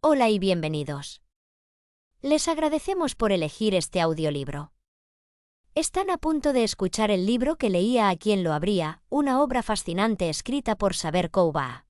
Hola y bienvenidos. Les agradecemos por elegir este audiolibro. Están a punto de escuchar el libro que leía A quién lo habría, una obra fascinante escrita por Saber Kouba.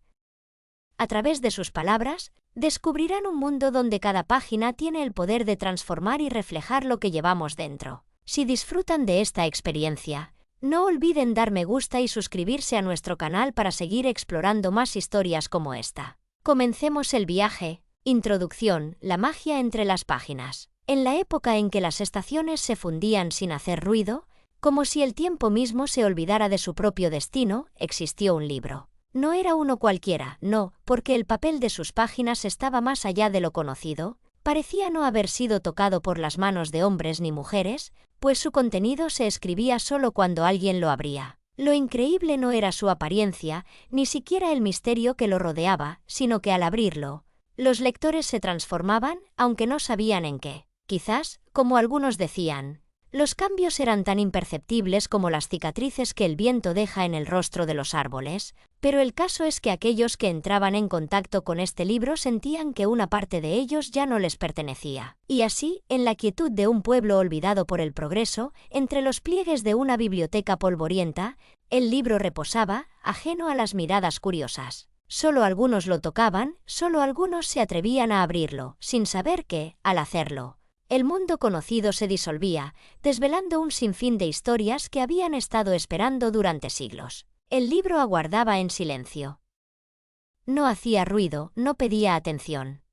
A través de sus palabras, descubrirán un mundo donde cada página tiene el poder de transformar y reflejar lo que llevamos dentro. Si disfrutan de esta experiencia, no olviden dar me gusta y suscribirse a nuestro canal para seguir explorando más historias como esta. Comencemos el viaje. Introducción: la magia entre las páginas. En la época en que las estaciones se fundían sin hacer ruido, como si el tiempo mismo se olvidara de su propio destino, existió un libro. No era uno cualquiera, no, porque el papel de sus páginas estaba más allá de lo conocido, parecía no haber sido tocado por las manos de hombres ni mujeres, pues su contenido se escribía solo cuando alguien lo abría. Lo increíble no era su apariencia, ni siquiera el misterio que lo rodeaba, sino que al abrirlo, los lectores se transformaban, aunque no sabían en qué. Quizás, como algunos decían, los cambios eran tan imperceptibles como las cicatrices que el viento deja en el rostro de los árboles, pero el caso es que aquellos que entraban en contacto con este libro sentían que una parte de ellos ya no les pertenecía. Y así, en la quietud de un pueblo olvidado por el progreso, entre los pliegues de una biblioteca polvorienta, el libro reposaba, ajeno a las miradas curiosas. Solo algunos lo tocaban, solo algunos se atrevían a abrirlo, sin saber que, al hacerlo, el mundo conocido se disolvía, desvelando un sinfín de historias que habían estado esperando durante siglos. El libro aguardaba en silencio. No hacía ruido, no pedía atención.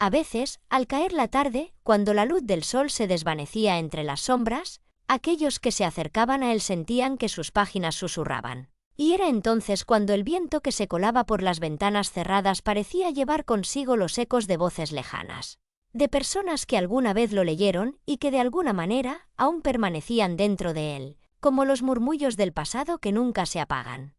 A veces, al caer la tarde, cuando la luz del sol se desvanecía entre las sombras, aquellos que se acercaban a él sentían que sus páginas susurraban. Y era entonces cuando el viento que se colaba por las ventanas cerradas parecía llevar consigo los ecos de voces lejanas, de personas que alguna vez lo leyeron y que de alguna manera aún permanecían dentro de él, como los murmullos del pasado que nunca se apagan.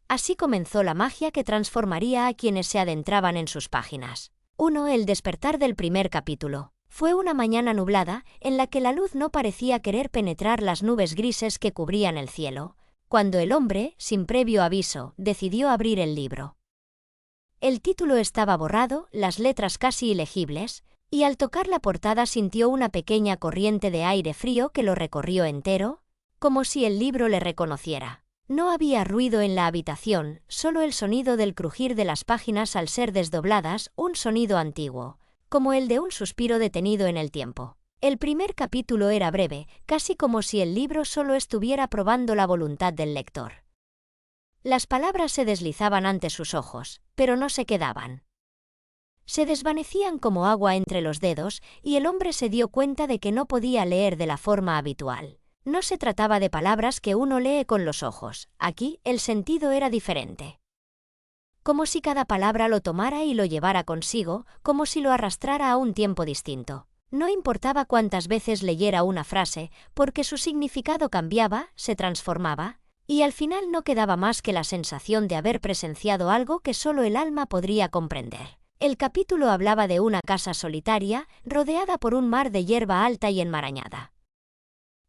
Así comenzó la magia que transformaría a quienes se adentraban en sus páginas. 1. El despertar del primer capítulo. Fue una mañana nublada, en la que la luz no parecía querer penetrar las nubes grises que cubrían el cielo, cuando el hombre, sin previo aviso, decidió abrir el libro. El título estaba borrado, las letras casi ilegibles, y al tocar la portada sintió una pequeña corriente de aire frío que lo recorrió entero, como si el libro le reconociera. No había ruido en la habitación, solo el sonido del crujir de las páginas al ser desdobladas, un sonido antiguo, como el de un suspiro detenido en el tiempo. El primer capítulo era breve, casi como si el libro solo estuviera probando la voluntad del lector. Las palabras se deslizaban ante sus ojos, pero no se quedaban. Se desvanecían como agua entre los dedos, y el hombre se dio cuenta de que no podía leer de la forma habitual. No se trataba de palabras que uno lee con los ojos, aquí el sentido era diferente. Como si cada palabra lo tomara y lo llevara consigo, como si lo arrastrara a un tiempo distinto. No importaba cuántas veces leyera una frase, porque su significado cambiaba, se transformaba, y al final no quedaba más que la sensación de haber presenciado algo que solo el alma podría comprender. El capítulo hablaba de una casa solitaria, rodeada por un mar de hierba alta y enmarañada.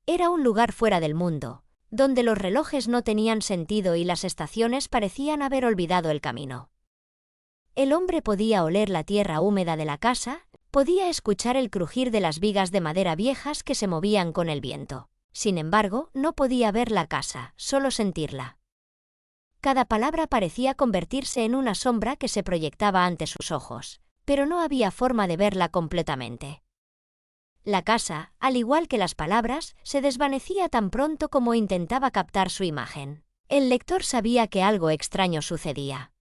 Era un lugar fuera del mundo, donde los relojes no tenían sentido y las estaciones parecían haber olvidado el camino. El hombre podía oler la tierra húmeda de la casa, podía escuchar el crujir de las vigas de madera viejas que se movían con el viento. Sin embargo, no podía ver la casa, solo sentirla. Cada palabra parecía convertirse en una sombra que se proyectaba ante sus ojos, pero no había forma de verla completamente. La casa, al igual que las palabras, se desvanecía tan pronto como intentaba captar su imagen. El lector sabía que algo extraño sucedía.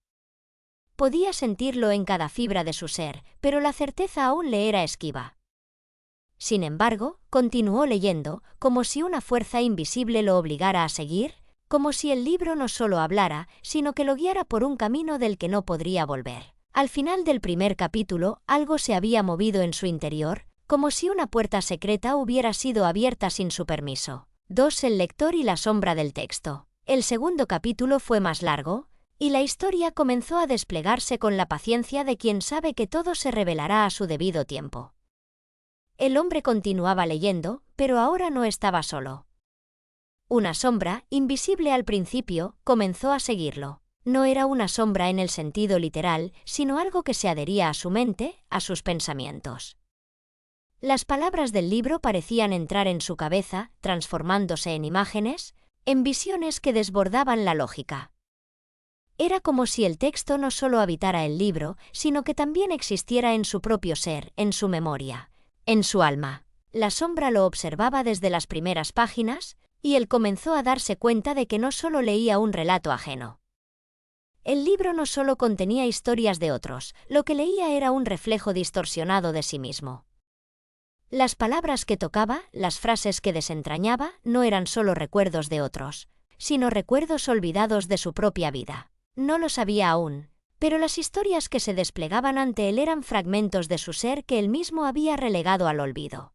Podía sentirlo en cada fibra de su ser, pero la certeza aún le era esquiva. Sin embargo, continuó leyendo, como si una fuerza invisible lo obligara a seguir, como si el libro no solo hablara, sino que lo guiara por un camino del que no podría volver. Al final del primer capítulo, algo se había movido en su interior, como si una puerta secreta hubiera sido abierta sin su permiso. 2. El lector y la sombra del texto. El segundo capítulo fue más largo, y la historia comenzó a desplegarse con la paciencia de quien sabe que todo se revelará a su debido tiempo. El hombre continuaba leyendo, pero ahora no estaba solo. Una sombra, invisible al principio, comenzó a seguirlo. No era una sombra en el sentido literal, sino algo que se adhería a su mente, a sus pensamientos. Las palabras del libro parecían entrar en su cabeza, transformándose en imágenes, en visiones que desbordaban la lógica. Era como si el texto no solo habitara el libro, sino que también existiera en su propio ser, en su memoria, en su alma. La sombra lo observaba desde las primeras páginas, y él comenzó a darse cuenta de que no solo leía un relato ajeno. El libro no solo contenía historias de otros, lo que leía era un reflejo distorsionado de sí mismo. Las palabras que tocaba, las frases que desentrañaba, no eran solo recuerdos de otros, sino recuerdos olvidados de su propia vida. No lo sabía aún, pero las historias que se desplegaban ante él eran fragmentos de su ser que él mismo había relegado al olvido.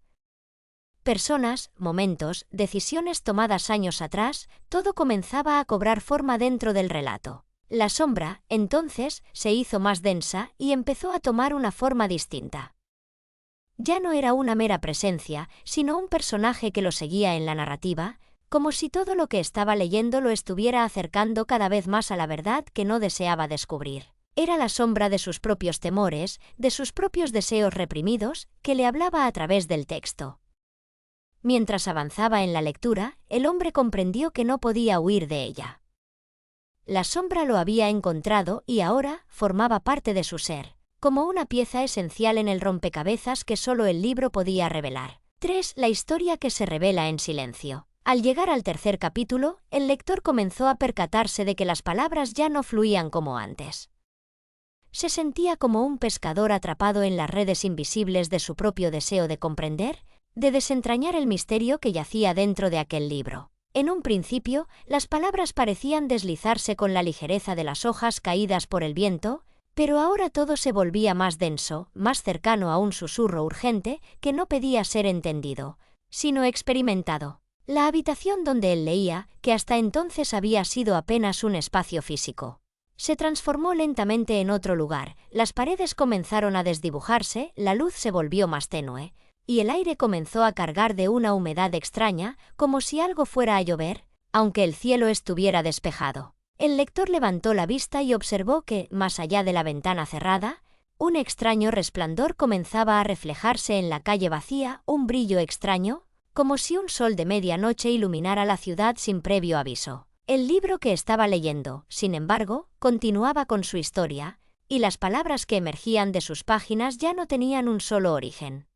Personas, momentos, decisiones tomadas años atrás, todo comenzaba a cobrar forma dentro del relato. La sombra, entonces, se hizo más densa y empezó a tomar una forma distinta. Ya no era una mera presencia, sino un personaje que lo seguía en la narrativa, como si todo lo que estaba leyendo lo estuviera acercando cada vez más a la verdad que no deseaba descubrir. Era la sombra de sus propios temores, de sus propios deseos reprimidos, que le hablaba a través del texto. Mientras avanzaba en la lectura, el hombre comprendió que no podía huir de ella. La sombra lo había encontrado y ahora formaba parte de su ser, como una pieza esencial en el rompecabezas que solo el libro podía revelar. 3. La historia que se revela en silencio. Al llegar al tercer capítulo, el lector comenzó a percatarse de que las palabras ya no fluían como antes. Se sentía como un pescador atrapado en las redes invisibles de su propio deseo de comprender, de desentrañar el misterio que yacía dentro de aquel libro. En un principio, las palabras parecían deslizarse con la ligereza de las hojas caídas por el viento, pero ahora todo se volvía más denso, más cercano a un susurro urgente que no pedía ser entendido, sino experimentado. La habitación donde él leía, que hasta entonces había sido apenas un espacio físico, se transformó lentamente en otro lugar, las paredes comenzaron a desdibujarse, la luz se volvió más tenue, y el aire comenzó a cargar de una humedad extraña, como si algo fuera a llover, aunque el cielo estuviera despejado. El lector levantó la vista y observó que, más allá de la ventana cerrada, un extraño resplandor comenzaba a reflejarse en la calle vacía, un brillo extraño, como si un sol de medianoche iluminara la ciudad sin previo aviso. El libro que estaba leyendo, sin embargo, continuaba con su historia, y las palabras que emergían de sus páginas ya no tenían un solo origen.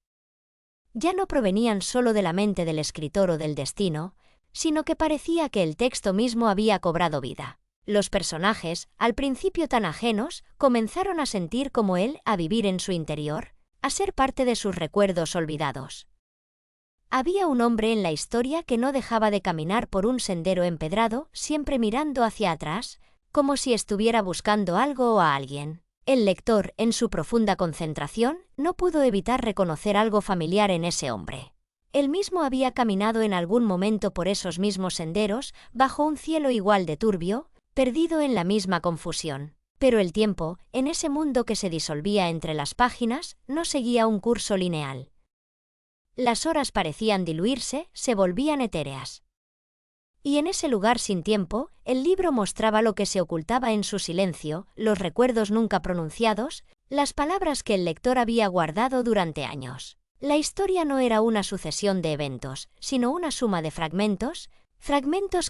Ya no provenían solo de la mente del escritor o del destino, sino que parecía que el texto mismo había cobrado vida. Los personajes, al principio tan ajenos, comenzaron a sentir como él, a vivir en su interior, a ser parte de sus recuerdos olvidados. Había un hombre en la historia que no dejaba de caminar por un sendero empedrado, siempre mirando hacia atrás, como si estuviera buscando algo o a alguien. El lector, en su profunda concentración, no pudo evitar reconocer algo familiar en ese hombre. Él mismo había caminado en algún momento por esos mismos senderos, bajo un cielo igual de turbio, perdido en la misma confusión. Pero el tiempo, en ese mundo que se disolvía entre las páginas, no seguía un curso lineal. Las horas parecían diluirse, se volvían etéreas. Y en ese lugar sin tiempo, el libro mostraba lo que se ocultaba en su silencio, los recuerdos nunca pronunciados, las palabras que el lector había guardado durante años. La historia no era una sucesión de eventos, sino una suma de fragmentos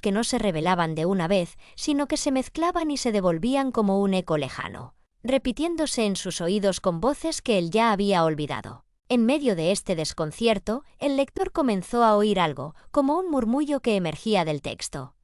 que no se revelaban de una vez, sino que se mezclaban y se devolvían como un eco lejano, repitiéndose en sus oídos con voces que él ya había olvidado. En medio de este desconcierto, el lector comenzó a oír algo, como un murmullo que emergía del texto.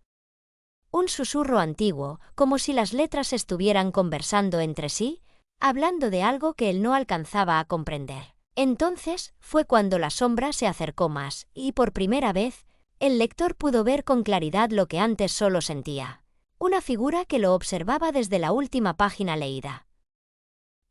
Un susurro antiguo, como si las letras estuvieran conversando entre sí, hablando de algo que él no alcanzaba a comprender. Entonces, fue cuando la sombra se acercó más, y por primera vez, el lector pudo ver con claridad lo que antes solo sentía. Una figura que lo observaba desde la última página leída.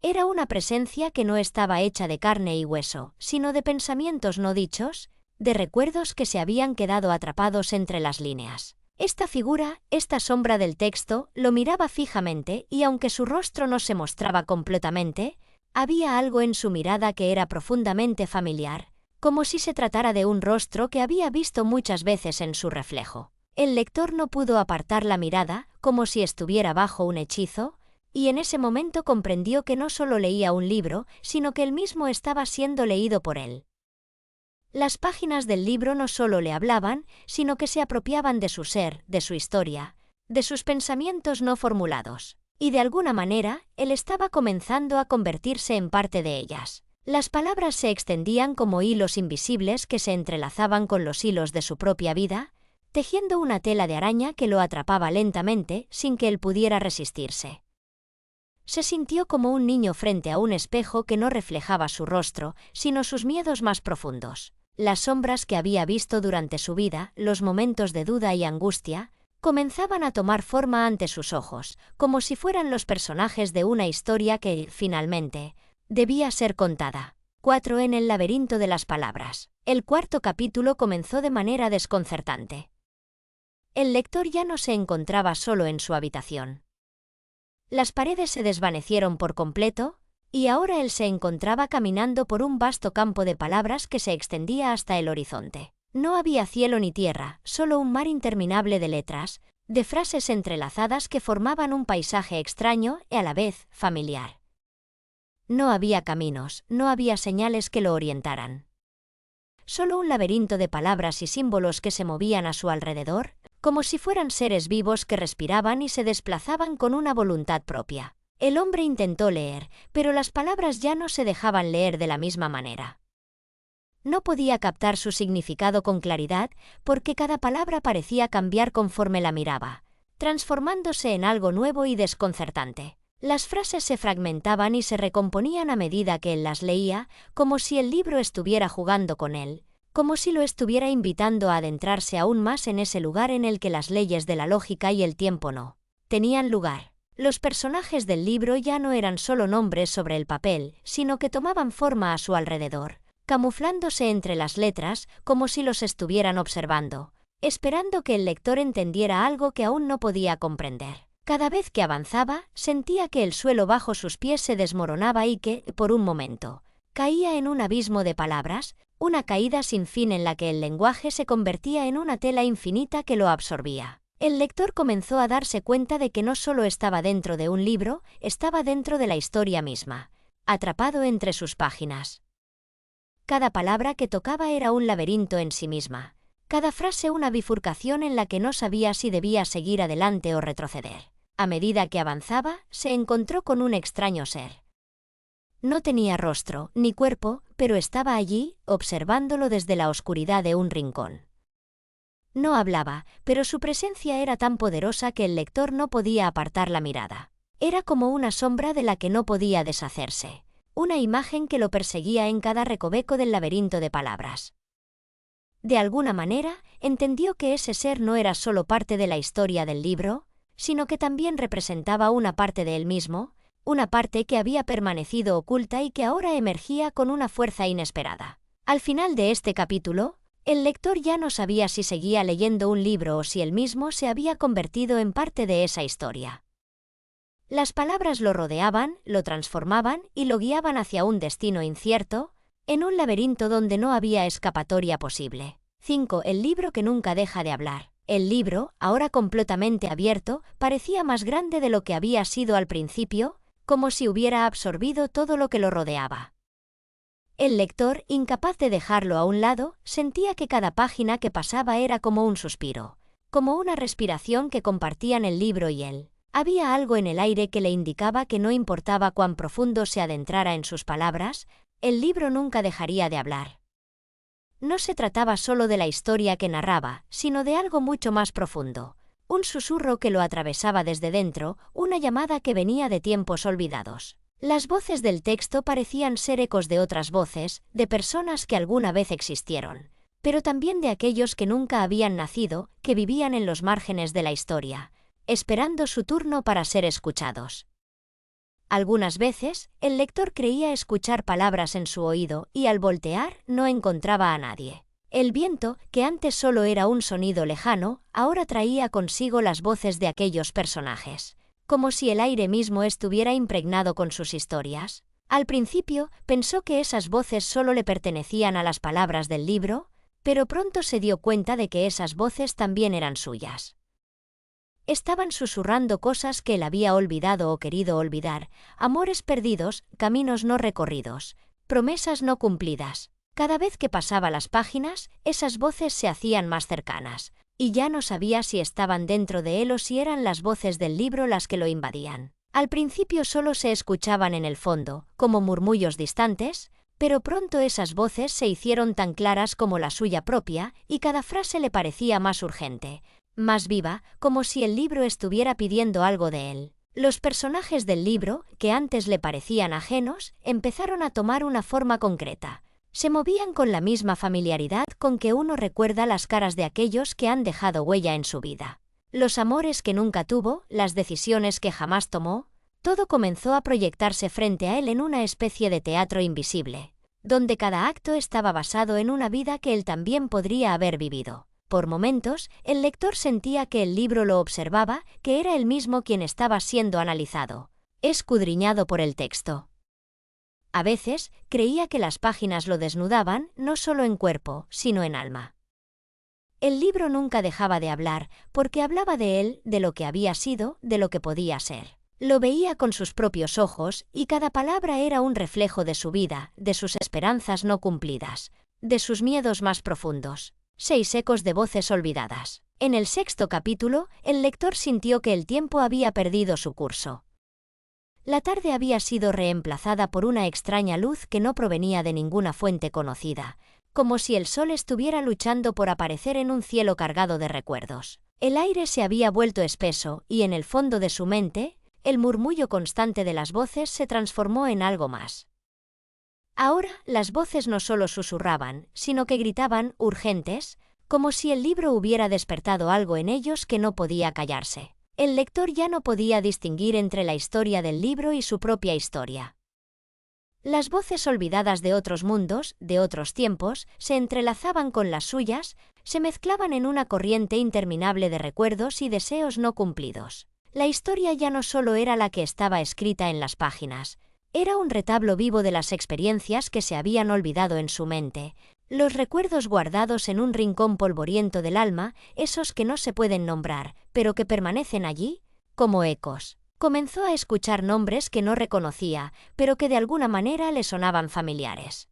Era una presencia que no estaba hecha de carne y hueso, sino de pensamientos no dichos, de recuerdos que se habían quedado atrapados entre las líneas. Esta figura, esta sombra del texto, lo miraba fijamente y aunque su rostro no se mostraba completamente, había algo en su mirada que era profundamente familiar, como si se tratara de un rostro que había visto muchas veces en su reflejo. El lector no pudo apartar la mirada, como si estuviera bajo un hechizo, y en ese momento comprendió que no solo leía un libro, sino que él mismo estaba siendo leído por él. Las páginas del libro no solo le hablaban, sino que se apropiaban de su ser, de su historia, de sus pensamientos no formulados. Y de alguna manera, él estaba comenzando a convertirse en parte de ellas. Las palabras se extendían como hilos invisibles que se entrelazaban con los hilos de su propia vida, tejiendo una tela de araña que lo atrapaba lentamente sin que él pudiera resistirse. Se sintió como un niño frente a un espejo que no reflejaba su rostro, sino sus miedos más profundos. Las sombras que había visto durante su vida, los momentos de duda y angustia, comenzaban a tomar forma ante sus ojos, como si fueran los personajes de una historia que, finalmente, debía ser contada. 4. En el laberinto de las palabras. El cuarto capítulo comenzó de manera desconcertante. El lector ya no se encontraba solo en su habitación. Las paredes se desvanecieron por completo, y ahora él se encontraba caminando por un vasto campo de palabras que se extendía hasta el horizonte. No había cielo ni tierra, solo un mar interminable de letras, de frases entrelazadas que formaban un paisaje extraño y a la vez familiar. No había caminos, no había señales que lo orientaran. Solo un laberinto de palabras y símbolos que se movían a su alrededor, como si fueran seres vivos que respiraban y se desplazaban con una voluntad propia. El hombre intentó leer, pero las palabras ya no se dejaban leer de la misma manera. No podía captar su significado con claridad, porque cada palabra parecía cambiar conforme la miraba, transformándose en algo nuevo y desconcertante. Las frases se fragmentaban y se recomponían a medida que él las leía, como si el libro estuviera jugando con él, como si lo estuviera invitando a adentrarse aún más en ese lugar en el que las leyes de la lógica y el tiempo no tenían lugar. Los personajes del libro ya no eran solo nombres sobre el papel, sino que tomaban forma a su alrededor, camuflándose entre las letras como si los estuvieran observando, esperando que el lector entendiera algo que aún no podía comprender. Cada vez que avanzaba, sentía que el suelo bajo sus pies se desmoronaba y que, por un momento, caía en un abismo de palabras, una caída sin fin en la que el lenguaje se convertía en una tela infinita que lo absorbía. El lector comenzó a darse cuenta de que no solo estaba dentro de un libro, estaba dentro de la historia misma, atrapado entre sus páginas. Cada palabra que tocaba era un laberinto en sí misma, cada frase una bifurcación en la que no sabía si debía seguir adelante o retroceder. A medida que avanzaba, se encontró con un extraño ser. No tenía rostro ni cuerpo, pero estaba allí, observándolo desde la oscuridad de un rincón. No hablaba, pero su presencia era tan poderosa que el lector no podía apartar la mirada. Era como una sombra de la que no podía deshacerse, una imagen que lo perseguía en cada recoveco del laberinto de palabras. De alguna manera, entendió que ese ser no era solo parte de la historia del libro, sino que también representaba una parte de él mismo, una parte que había permanecido oculta y que ahora emergía con una fuerza inesperada. Al final de este capítulo, el lector ya no sabía si seguía leyendo un libro o si él mismo se había convertido en parte de esa historia. Las palabras lo rodeaban, lo transformaban y lo guiaban hacia un destino incierto, en un laberinto donde no había escapatoria posible. 5. El libro que nunca deja de hablar. El libro, ahora completamente abierto, parecía más grande de lo que había sido al principio, como si hubiera absorbido todo lo que lo rodeaba. El lector, incapaz de dejarlo a un lado, sentía que cada página que pasaba era como un suspiro, como una respiración que compartían el libro y él. Había algo en el aire que le indicaba que no importaba cuán profundo se adentrara en sus palabras, el libro nunca dejaría de hablar. No se trataba solo de la historia que narraba, sino de algo mucho más profundo, un susurro que lo atravesaba desde dentro, una llamada que venía de tiempos olvidados. Las voces del texto parecían ser ecos de otras voces, de personas que alguna vez existieron, pero también de aquellos que nunca habían nacido, que vivían en los márgenes de la historia, esperando su turno para ser escuchados. Algunas veces, el lector creía escuchar palabras en su oído y al voltear no encontraba a nadie. El viento, que antes solo era un sonido lejano, ahora traía consigo las voces de aquellos personajes, como si el aire mismo estuviera impregnado con sus historias. Al principio, pensó que esas voces solo le pertenecían a las palabras del libro, Pero pronto se dio cuenta de que esas voces también eran suyas. Estaban susurrando cosas que él había olvidado o querido olvidar, amores perdidos, caminos no recorridos, promesas no cumplidas. Cada vez que pasaba las páginas, esas voces se hacían más cercanas, y ya no sabía si estaban dentro de él o si eran las voces del libro las que lo invadían. Al principio solo se escuchaban en el fondo, como murmullos distantes, pero pronto esas voces se hicieron tan claras como la suya propia, y cada frase le parecía más urgente, más viva, como si el libro estuviera pidiendo algo de él. Los personajes del libro, que antes le parecían ajenos, empezaron a tomar una forma concreta. Se movían con la misma familiaridad con que uno recuerda las caras de aquellos que han dejado huella en su vida. Los amores que nunca tuvo, las decisiones que jamás tomó, todo comenzó a proyectarse frente a él en una especie de teatro invisible, donde cada acto estaba basado en una vida que él también podría haber vivido. Por momentos, el lector sentía que el libro lo observaba, que era él mismo quien estaba siendo analizado, escudriñado por el texto. A veces, creía que las páginas lo desnudaban, no solo en cuerpo, sino en alma. El libro nunca dejaba de hablar, porque hablaba de él, de lo que había sido, de lo que podía ser. Lo veía con sus propios ojos, y cada palabra era un reflejo de su vida, de sus esperanzas no cumplidas, de sus miedos más profundos. 6 ecos de voces olvidadas. En el 6º capítulo, el lector sintió que el tiempo había perdido su curso. La tarde había sido reemplazada por una extraña luz que no provenía de ninguna fuente conocida, como si el sol estuviera luchando por aparecer en un cielo cargado de recuerdos. El aire se había vuelto espeso y en el fondo de su mente, el murmullo constante de las voces se transformó en algo más. Ahora, las voces no solo susurraban, sino que gritaban, urgentes, como si el libro hubiera despertado algo en ellos que no podía callarse. El lector ya no podía distinguir entre la historia del libro y su propia historia. Las voces olvidadas de otros mundos, de otros tiempos, se entrelazaban con las suyas, se mezclaban en una corriente interminable de recuerdos y deseos no cumplidos. La historia ya no solo era la que estaba escrita en las páginas, era un retablo vivo de las experiencias que se habían olvidado en su mente, los recuerdos guardados en un rincón polvoriento del alma, esos que no se pueden nombrar, pero que permanecen allí, como ecos. Comenzó a escuchar nombres que no reconocía, pero que de alguna manera le sonaban familiares.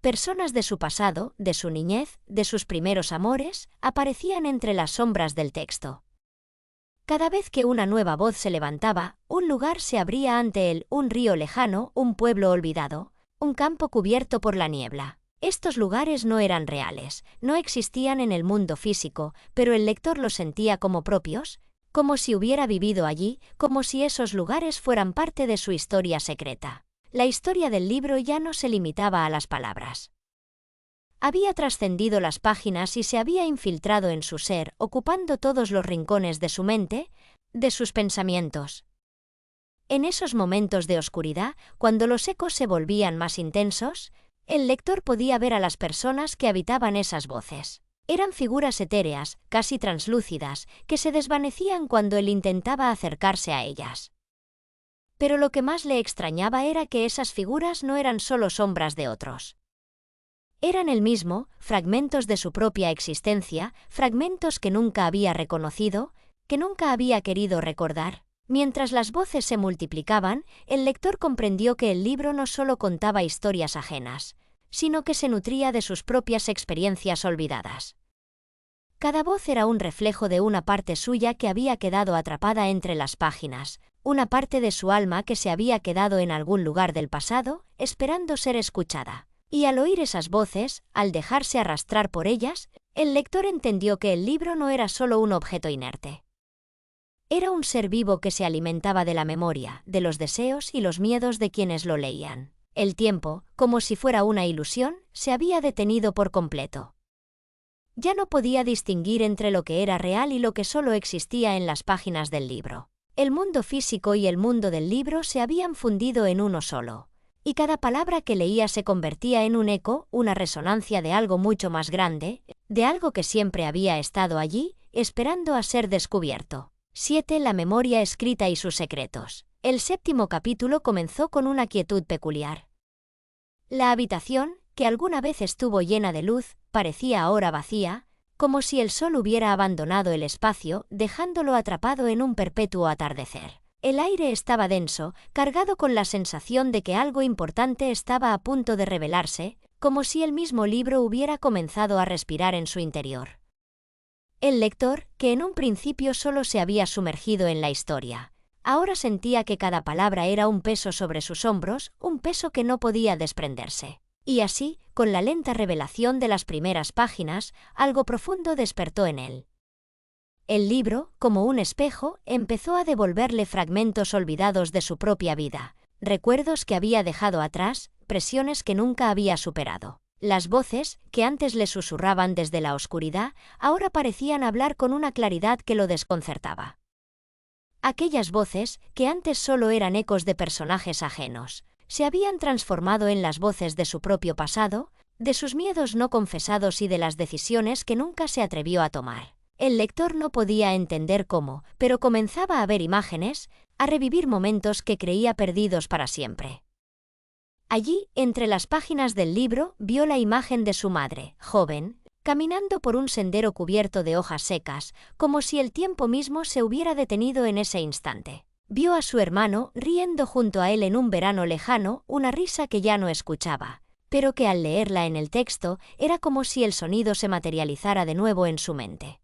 Personas de su pasado, de su niñez, de sus primeros amores, aparecían entre las sombras del texto. Cada vez que una nueva voz se levantaba, un lugar se abría ante él, un río lejano, un pueblo olvidado, un campo cubierto por la niebla. Estos lugares no eran reales, no existían en el mundo físico, pero el lector los sentía como propios, como si hubiera vivido allí, como si esos lugares fueran parte de su historia secreta. La historia del libro ya no se limitaba a las palabras. Había trascendido las páginas y se había infiltrado en su ser, ocupando todos los rincones de su mente, de sus pensamientos. En esos momentos de oscuridad, cuando los ecos se volvían más intensos, el lector podía ver a las personas que habitaban esas voces. Eran figuras etéreas, casi translúcidas, que se desvanecían cuando él intentaba acercarse a ellas. Pero lo que más le extrañaba era que esas figuras no eran solo sombras de otros. Eran él mismo, fragmentos de su propia existencia, fragmentos que nunca había reconocido, que nunca había querido recordar. Mientras las voces se multiplicaban, el lector comprendió que el libro no solo contaba historias ajenas, sino que se nutría de sus propias experiencias olvidadas. Cada voz era un reflejo de una parte suya que había quedado atrapada entre las páginas, una parte de su alma que se había quedado en algún lugar del pasado, esperando ser escuchada. Y al oír esas voces, al dejarse arrastrar por ellas, el lector entendió que el libro no era solo un objeto inerte. Era un ser vivo que se alimentaba de la memoria, de los deseos y los miedos de quienes lo leían. El tiempo, como si fuera una ilusión, se había detenido por completo. Ya no podía distinguir entre lo que era real y lo que solo existía en las páginas del libro. El mundo físico y el mundo del libro se habían fundido en uno solo. Y cada palabra que leía se convertía en un eco, una resonancia de algo mucho más grande, de algo que siempre había estado allí, esperando a ser descubierto. 7. La memoria escrita y sus secretos. El 7º capítulo comenzó con una quietud peculiar. La habitación, que alguna vez estuvo llena de luz, parecía ahora vacía, como si el sol hubiera abandonado el espacio, dejándolo atrapado en un perpetuo atardecer. El aire estaba denso, cargado con la sensación de que algo importante estaba a punto de revelarse, como si el mismo libro hubiera comenzado a respirar en su interior. El lector, que en un principio solo se había sumergido en la historia, ahora sentía que cada palabra era un peso sobre sus hombros, un peso que no podía desprenderse. Y así, con la lenta revelación de las primeras páginas, algo profundo despertó en él. El libro, como un espejo, empezó a devolverle fragmentos olvidados de su propia vida, recuerdos que había dejado atrás, presiones que nunca había superado. Las voces, que antes le susurraban desde la oscuridad, ahora parecían hablar con una claridad que lo desconcertaba. Aquellas voces, que antes solo eran ecos de personajes ajenos, se habían transformado en las voces de su propio pasado, de sus miedos no confesados y de las decisiones que nunca se atrevió a tomar. El lector no podía entender cómo, pero comenzaba a ver imágenes, a revivir momentos que creía perdidos para siempre. Allí, entre las páginas del libro, vio la imagen de su madre, joven, caminando por un sendero cubierto de hojas secas, como si el tiempo mismo se hubiera detenido en ese instante. Vio a su hermano riendo junto a él en un verano lejano, una risa que ya no escuchaba, pero que al leerla en el texto era como si el sonido se materializara de nuevo en su mente.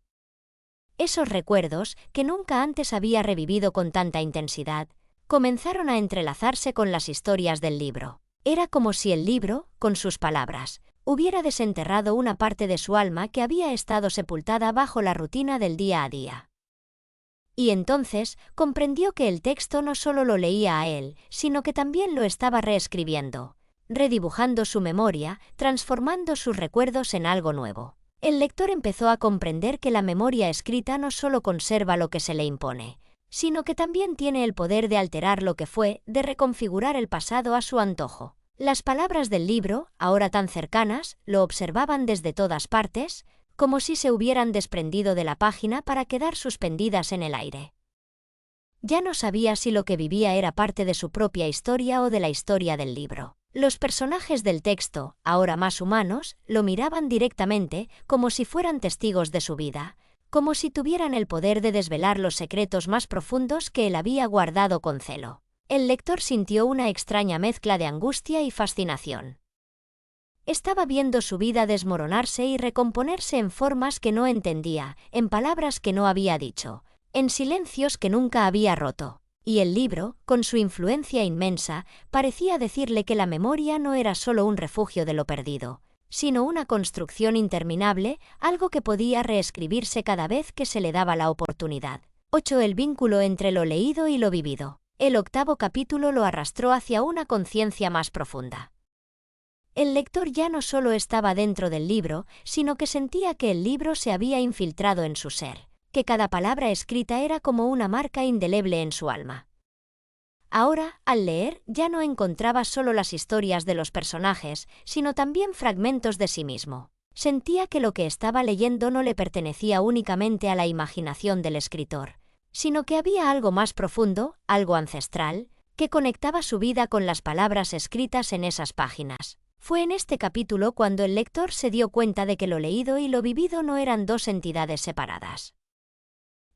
Esos recuerdos, que nunca antes había revivido con tanta intensidad, comenzaron a entrelazarse con las historias del libro. Era como si el libro, con sus palabras, hubiera desenterrado una parte de su alma que había estado sepultada bajo la rutina del día a día. Y entonces comprendió que el texto no solo lo leía a él, sino que también lo estaba reescribiendo, redibujando su memoria, transformando sus recuerdos en algo nuevo. El lector empezó a comprender que la memoria escrita no solo conserva lo que se le impone, sino que también tiene el poder de alterar lo que fue, de reconfigurar el pasado a su antojo. Las palabras del libro, ahora tan cercanas, lo observaban desde todas partes, como si se hubieran desprendido de la página para quedar suspendidas en el aire. Ya no sabía si lo que vivía era parte de su propia historia o de la historia del libro. Los personajes del texto, ahora más humanos, lo miraban directamente, como si fueran testigos de su vida, como si tuvieran el poder de desvelar los secretos más profundos que él había guardado con celo. El lector sintió una extraña mezcla de angustia y fascinación. Estaba viendo su vida desmoronarse y recomponerse en formas que no entendía, en palabras que no había dicho, en silencios que nunca había roto. Y el libro, con su influencia inmensa, parecía decirle que la memoria no era solo un refugio de lo perdido, sino una construcción interminable, algo que podía reescribirse cada vez que se le daba la oportunidad. 8. El vínculo entre lo leído y lo vivido. El 8º capítulo lo arrastró hacia una conciencia más profunda. El lector ya no solo estaba dentro del libro, sino que sentía que el libro se había infiltrado en su ser, que cada palabra escrita era como una marca indeleble en su alma. Ahora, al leer, ya no encontraba solo las historias de los personajes, sino también fragmentos de sí mismo. Sentía que lo que estaba leyendo no le pertenecía únicamente a la imaginación del escritor, sino que había algo más profundo, algo ancestral, que conectaba su vida con las palabras escritas en esas páginas. Fue en este capítulo cuando el lector se dio cuenta de que lo leído y lo vivido no eran dos entidades separadas.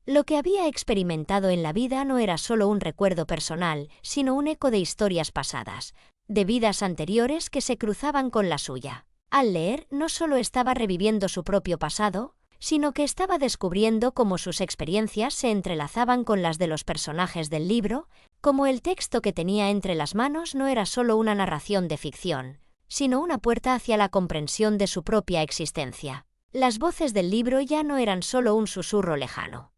Lo que había experimentado en la vida no era solo un recuerdo personal, sino un eco de historias pasadas, de vidas anteriores que se cruzaban con la suya. Al leer, no solo estaba reviviendo su propio pasado, sino que estaba descubriendo cómo sus experiencias se entrelazaban con las de los personajes del libro, como el texto que tenía entre las manos no era solo una narración de ficción, sino una puerta hacia la comprensión de su propia existencia. Las voces del libro ya no eran solo un susurro lejano.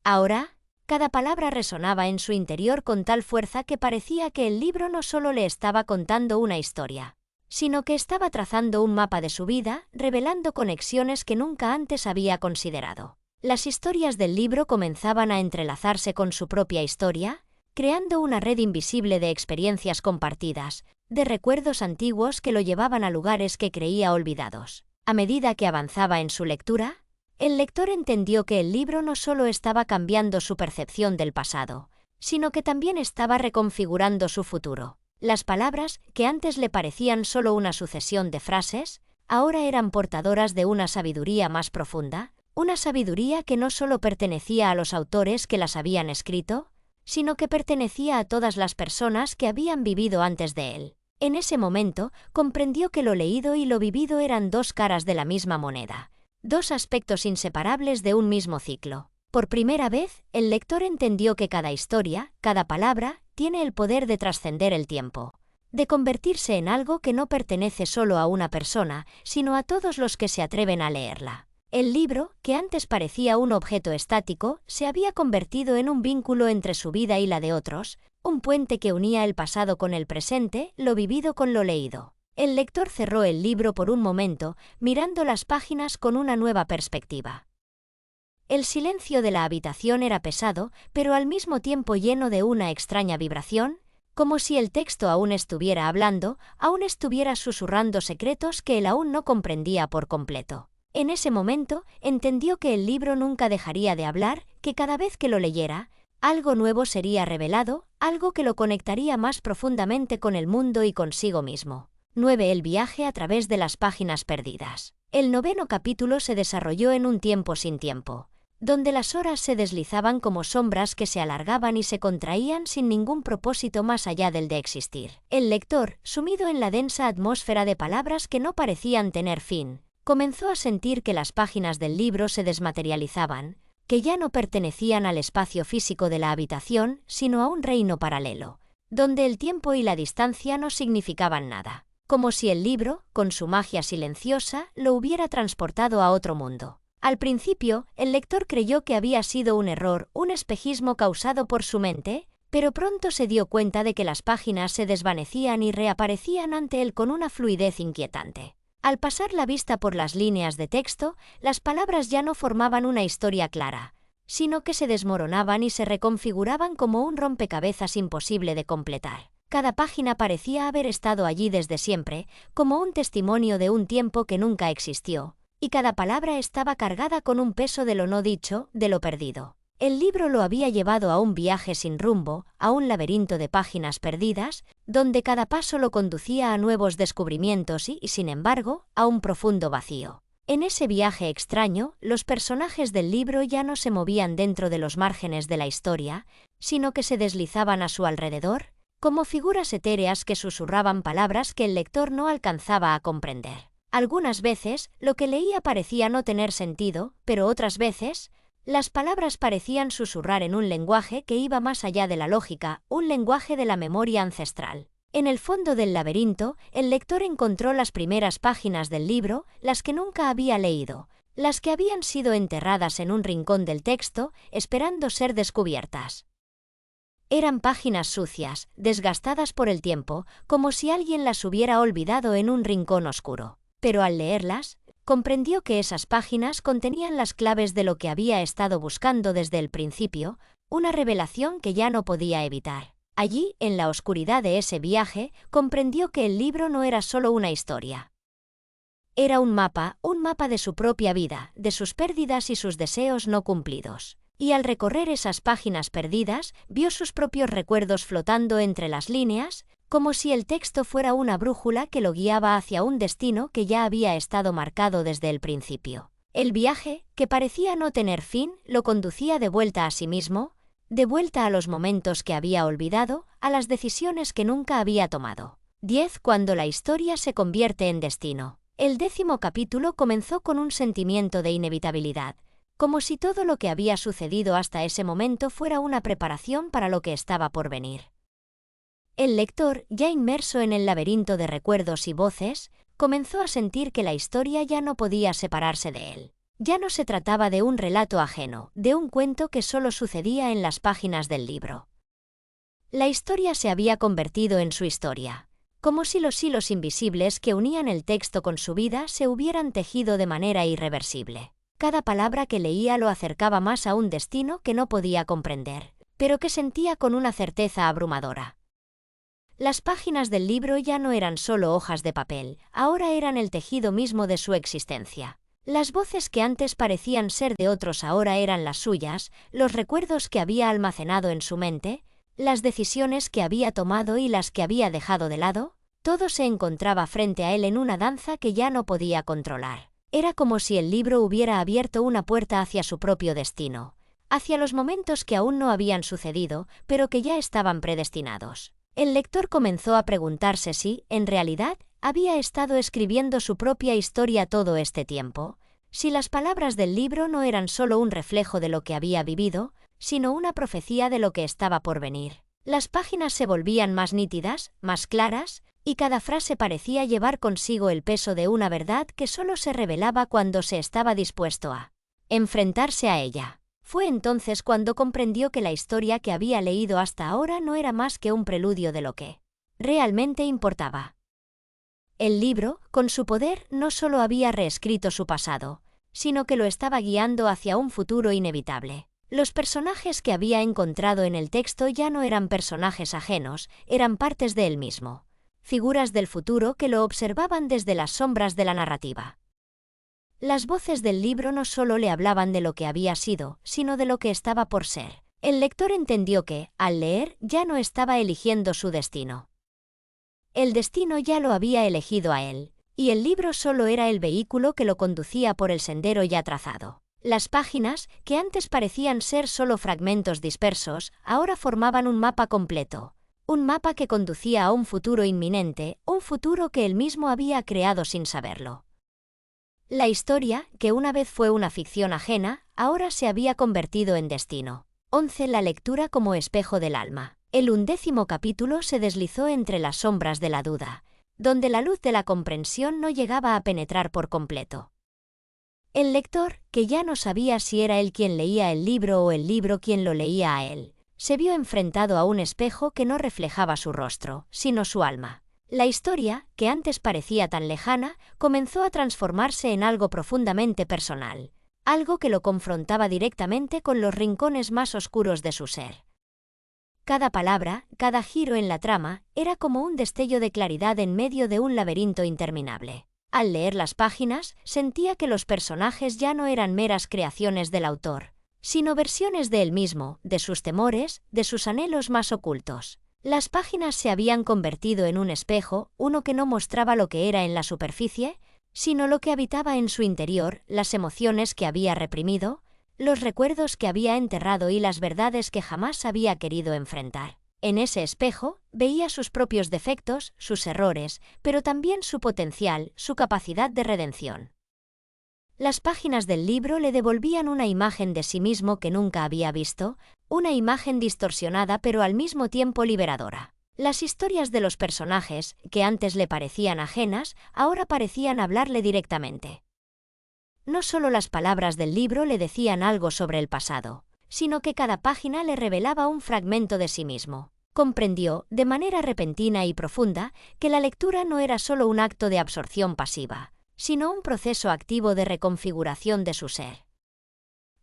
Ahora, cada palabra resonaba en su interior con tal fuerza que parecía que el libro no solo le estaba contando una historia, sino que estaba trazando un mapa de su vida, revelando conexiones que nunca antes había considerado. Las historias del libro comenzaban a entrelazarse con su propia historia, creando una red invisible de experiencias compartidas, de recuerdos antiguos que lo llevaban a lugares que creía olvidados. A medida que avanzaba en su lectura, el lector entendió que el libro no solo estaba cambiando su percepción del pasado, sino que también estaba reconfigurando su futuro. Las palabras, que antes le parecían solo una sucesión de frases, ahora eran portadoras de una sabiduría más profunda, una sabiduría que no solo pertenecía a los autores que las habían escrito, sino que pertenecía a todas las personas que habían vivido antes de él. En ese momento, comprendió que lo leído y lo vivido eran dos caras de la misma moneda, dos aspectos inseparables de un mismo ciclo. Por primera vez, el lector entendió que cada historia, cada palabra, tiene el poder de trascender el tiempo, de convertirse en algo que no pertenece solo a una persona, sino a todos los que se atreven a leerla. El libro, que antes parecía un objeto estático, se había convertido en un vínculo entre su vida y la de otros, un puente que unía el pasado con el presente, lo vivido con lo leído. El lector cerró el libro por un momento, mirando las páginas con una nueva perspectiva. El silencio de la habitación era pesado, pero al mismo tiempo lleno de una extraña vibración, como si el texto aún estuviera hablando, aún estuviera susurrando secretos que él aún no comprendía por completo. En ese momento, entendió que el libro nunca dejaría de hablar, que cada vez que lo leyera, algo nuevo sería revelado, algo que lo conectaría más profundamente con el mundo y consigo mismo. 9. El viaje a través de las páginas perdidas. El 9º capítulo se desarrolló en un tiempo sin tiempo, donde las horas se deslizaban como sombras que se alargaban y se contraían sin ningún propósito más allá del de existir. El lector, sumido en la densa atmósfera de palabras que no parecían tener fin, comenzó a sentir que las páginas del libro se desmaterializaban, que ya no pertenecían al espacio físico de la habitación, sino a un reino paralelo, donde el tiempo y la distancia no significaban nada, como si el libro, con su magia silenciosa, lo hubiera transportado a otro mundo. Al principio, el lector creyó que había sido un error, un espejismo causado por su mente, pero pronto se dio cuenta de que las páginas se desvanecían y reaparecían ante él con una fluidez inquietante. Al pasar la vista por las líneas de texto, las palabras ya no formaban una historia clara, sino que se desmoronaban y se reconfiguraban como un rompecabezas imposible de completar. Cada página parecía haber estado allí desde siempre, como un testimonio de un tiempo que nunca existió, y cada palabra estaba cargada con un peso de lo no dicho, de lo perdido. El libro lo había llevado a un viaje sin rumbo, a un laberinto de páginas perdidas, donde cada paso lo conducía a nuevos descubrimientos y, sin embargo, a un profundo vacío. En ese viaje extraño, los personajes del libro ya no se movían dentro de los márgenes de la historia, sino que se deslizaban a su alrededor, como figuras etéreas que susurraban palabras que el lector no alcanzaba a comprender. Algunas veces, lo que leía parecía no tener sentido, pero otras veces, las palabras parecían susurrar en un lenguaje que iba más allá de la lógica, un lenguaje de la memoria ancestral. En el fondo del laberinto, el lector encontró las primeras páginas del libro, las que nunca había leído, las que habían sido enterradas en un rincón del texto, esperando ser descubiertas. Eran páginas sucias, desgastadas por el tiempo, como si alguien las hubiera olvidado en un rincón oscuro. Pero al leerlas, comprendió que esas páginas contenían las claves de lo que había estado buscando desde el principio, una revelación que ya no podía evitar. Allí, en la oscuridad de ese viaje, comprendió que el libro no era solo una historia. Era un mapa de su propia vida, de sus pérdidas y sus deseos no cumplidos. Y al recorrer esas páginas perdidas, vio sus propios recuerdos flotando entre las líneas, como si el texto fuera una brújula que lo guiaba hacia un destino que ya había estado marcado desde el principio. El viaje, que parecía no tener fin, lo conducía de vuelta a sí mismo, de vuelta a los momentos que había olvidado, a las decisiones que nunca había tomado. 10. Cuando la historia se convierte en destino. El 10º capítulo comenzó con un sentimiento de inevitabilidad, como si todo lo que había sucedido hasta ese momento fuera una preparación para lo que estaba por venir. El lector, ya inmerso en el laberinto de recuerdos y voces, comenzó a sentir que la historia ya no podía separarse de él. Ya no se trataba de un relato ajeno, de un cuento que solo sucedía en las páginas del libro. La historia se había convertido en su historia, como si los hilos invisibles que unían el texto con su vida se hubieran tejido de manera irreversible. Cada palabra que leía lo acercaba más a un destino que no podía comprender, pero que sentía con una certeza abrumadora. Las páginas del libro ya no eran solo hojas de papel, ahora eran el tejido mismo de su existencia. Las voces que antes parecían ser de otros ahora eran las suyas, los recuerdos que había almacenado en su mente, las decisiones que había tomado y las que había dejado de lado, todo se encontraba frente a él en una danza que ya no podía controlar. Era como si el libro hubiera abierto una puerta hacia su propio destino, hacia los momentos que aún no habían sucedido, pero que ya estaban predestinados. El lector comenzó a preguntarse si, en realidad, había estado escribiendo su propia historia todo este tiempo, si las palabras del libro no eran solo un reflejo de lo que había vivido, sino una profecía de lo que estaba por venir. Las páginas se volvían más nítidas, más claras, y cada frase parecía llevar consigo el peso de una verdad que solo se revelaba cuando se estaba dispuesto a enfrentarse a ella. Fue entonces cuando comprendió que la historia que había leído hasta ahora no era más que un preludio de lo que realmente importaba. El libro, con su poder, no solo había reescrito su pasado, sino que lo estaba guiando hacia un futuro inevitable. Los personajes que había encontrado en el texto ya no eran personajes ajenos, eran partes de él mismo, figuras del futuro que lo observaban desde las sombras de la narrativa. Las voces del libro no solo le hablaban de lo que había sido, sino de lo que estaba por ser. El lector entendió que, al leer, ya no estaba eligiendo su destino. El destino ya lo había elegido a él, y el libro solo era el vehículo que lo conducía por el sendero ya trazado. Las páginas, que antes parecían ser solo fragmentos dispersos, ahora formaban un mapa completo. Un mapa que conducía a un futuro inminente, un futuro que él mismo había creado sin saberlo. La historia, que una vez fue una ficción ajena, ahora se había convertido en destino. 11. La lectura como espejo del alma. El 11º capítulo se deslizó entre las sombras de la duda, donde la luz de la comprensión no llegaba a penetrar por completo. El lector, que ya no sabía si era él quien leía el libro o el libro quien lo leía a él, se vio enfrentado a un espejo que no reflejaba su rostro, sino su alma. La historia, que antes parecía tan lejana, comenzó a transformarse en algo profundamente personal, algo que lo confrontaba directamente con los rincones más oscuros de su ser. Cada palabra, cada giro en la trama, era como un destello de claridad en medio de un laberinto interminable. Al leer las páginas, sentía que los personajes ya no eran meras creaciones del autor, sino versiones de él mismo, de sus temores, de sus anhelos más ocultos. Las páginas se habían convertido en un espejo, uno que no mostraba lo que era en la superficie, sino lo que habitaba en su interior, las emociones que había reprimido, los recuerdos que había enterrado y las verdades que jamás había querido enfrentar. En ese espejo, veía sus propios defectos, sus errores, pero también su potencial, su capacidad de redención. Las páginas del libro le devolvían una imagen de sí mismo que nunca había visto, una imagen distorsionada pero al mismo tiempo liberadora. Las historias de los personajes, que antes le parecían ajenas, ahora parecían hablarle directamente. No solo las palabras del libro le decían algo sobre el pasado, sino que cada página le revelaba un fragmento de sí mismo. Comprendió, de manera repentina y profunda, que la lectura no era solo un acto de absorción pasiva, sino un proceso activo de reconfiguración de su ser.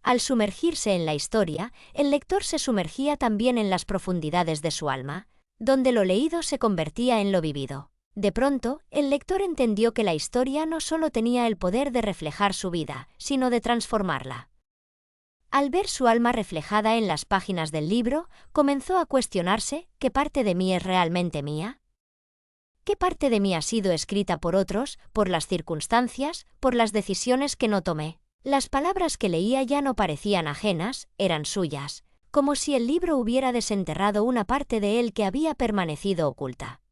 Al sumergirse en la historia, el lector se sumergía también en las profundidades de su alma, donde lo leído se convertía en lo vivido. De pronto, el lector entendió que la historia no solo tenía el poder de reflejar su vida, sino de transformarla. Al ver su alma reflejada en las páginas del libro, comenzó a cuestionarse: ¿qué parte de mí es realmente mía? ¿Qué parte de mí ha sido escrita por otros, por las circunstancias, por las decisiones que no tomé? Las palabras que leía ya no parecían ajenas, eran suyas, como si el libro hubiera desenterrado una parte de él que había permanecido oculta.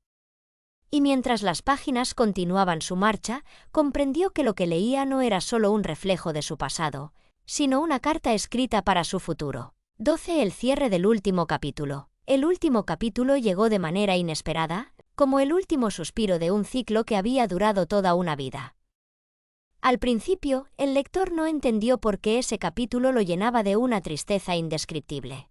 Y mientras las páginas continuaban su marcha, comprendió que lo que leía no era solo un reflejo de su pasado, sino una carta escrita para su futuro. 12. El cierre del último capítulo. El último capítulo llegó de manera inesperada, como el último suspiro de un ciclo que había durado toda una vida. Al principio, el lector no entendió por qué ese capítulo lo llenaba de una tristeza indescriptible.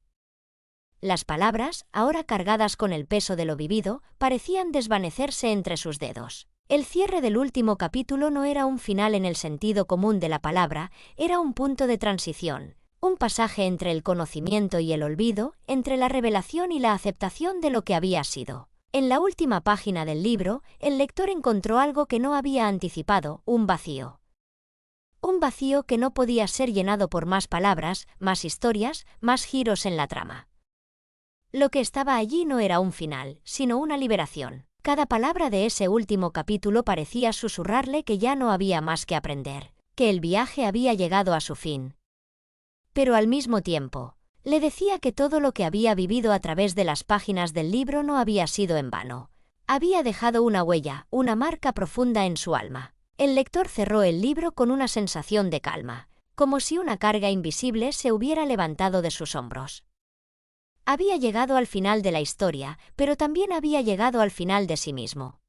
Las palabras, ahora cargadas con el peso de lo vivido, parecían desvanecerse entre sus dedos. El cierre del último capítulo no era un final en el sentido común de la palabra, era un punto de transición, un pasaje entre el conocimiento y el olvido, entre la revelación y la aceptación de lo que había sido. En la última página del libro, el lector encontró algo que no había anticipado: un vacío. Un vacío que no podía ser llenado por más palabras, más historias, más giros en la trama. Lo que estaba allí no era un final, sino una liberación. Cada palabra de ese último capítulo parecía susurrarle que ya no había más que aprender, que el viaje había llegado a su fin. Pero al mismo tiempo, le decía que todo lo que había vivido a través de las páginas del libro no había sido en vano. Había dejado una huella, una marca profunda en su alma. El lector cerró el libro con una sensación de calma, como si una carga invisible se hubiera levantado de sus hombros. Había llegado al final de la historia, pero también había llegado al final de sí mismo.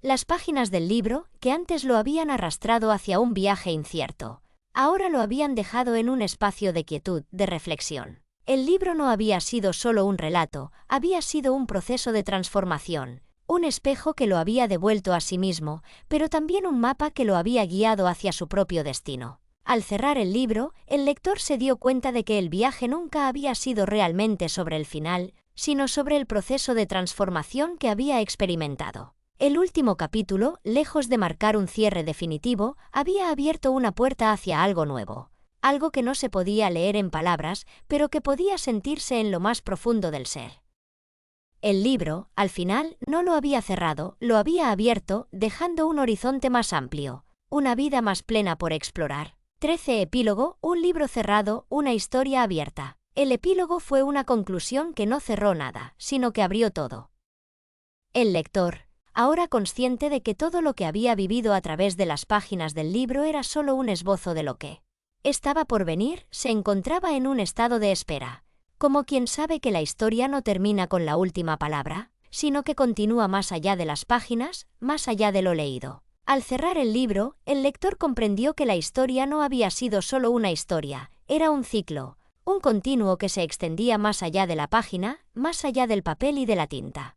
Las páginas del libro, que antes lo habían arrastrado hacia un viaje incierto, ahora lo habían dejado en un espacio de quietud, de reflexión. El libro no había sido solo un relato, había sido un proceso de transformación, un espejo que lo había devuelto a sí mismo, pero también un mapa que lo había guiado hacia su propio destino. Al cerrar el libro, el lector se dio cuenta de que el viaje nunca había sido realmente sobre el final, sino sobre el proceso de transformación que había experimentado. El último capítulo, lejos de marcar un cierre definitivo, había abierto una puerta hacia algo nuevo, algo que no se podía leer en palabras, pero que podía sentirse en lo más profundo del ser. El libro, al final, no lo había cerrado, lo había abierto, dejando un horizonte más amplio, una vida más plena por explorar. 13 Epílogo, un libro cerrado, una historia abierta. El epílogo fue una conclusión que no cerró nada, sino que abrió todo. El lector, ahora consciente de que todo lo que había vivido a través de las páginas del libro era solo un esbozo de lo que estaba por venir, se encontraba en un estado de espera, como quien sabe que la historia no termina con la última palabra, sino que continúa más allá de las páginas, más allá de lo leído. Al cerrar el libro, el lector comprendió que la historia no había sido solo una historia, era un ciclo, un continuo que se extendía más allá de la página, más allá del papel y de la tinta.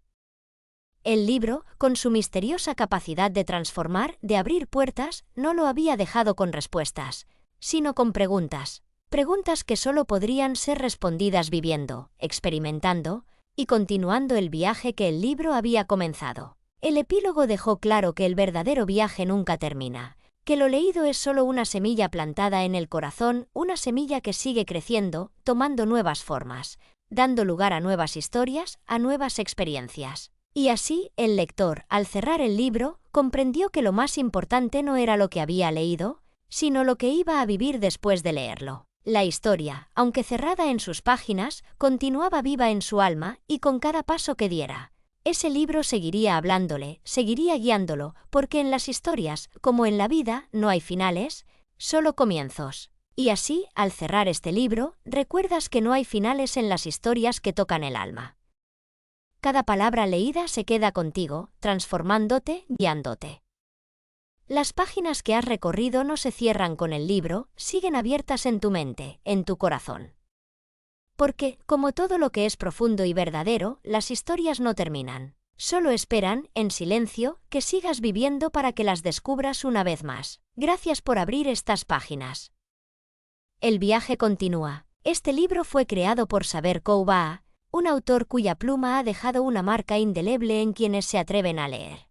El libro, con su misteriosa capacidad de transformar, de abrir puertas, no lo había dejado con respuestas, sino con preguntas. Preguntas que solo podrían ser respondidas viviendo, experimentando y continuando el viaje que el libro había comenzado. El epílogo dejó claro que el verdadero viaje nunca termina, que lo leído es solo una semilla plantada en el corazón, una semilla que sigue creciendo, tomando nuevas formas, dando lugar a nuevas historias, a nuevas experiencias. Y así, el lector, al cerrar el libro, comprendió que lo más importante no era lo que había leído, sino lo que iba a vivir después de leerlo. La historia, aunque cerrada en sus páginas, continuaba viva en su alma, y con cada paso que diera, ese libro seguiría hablándole, seguiría guiándolo, porque en las historias, como en la vida, no hay finales, solo comienzos. Y así, al cerrar este libro, recuerdas que no hay finales en las historias que tocan el alma. Cada palabra leída se queda contigo, transformándote, guiándote. Las páginas que has recorrido no se cierran con el libro, siguen abiertas en tu mente, en tu corazón. Porque, como todo lo que es profundo y verdadero, las historias no terminan. Solo esperan, en silencio, que sigas viviendo para que las descubras una vez más. Gracias por abrir estas páginas. El viaje continúa. Este libro fue creado por Saber Kouba, un autor cuya pluma ha dejado una marca indeleble en quienes se atreven a leer.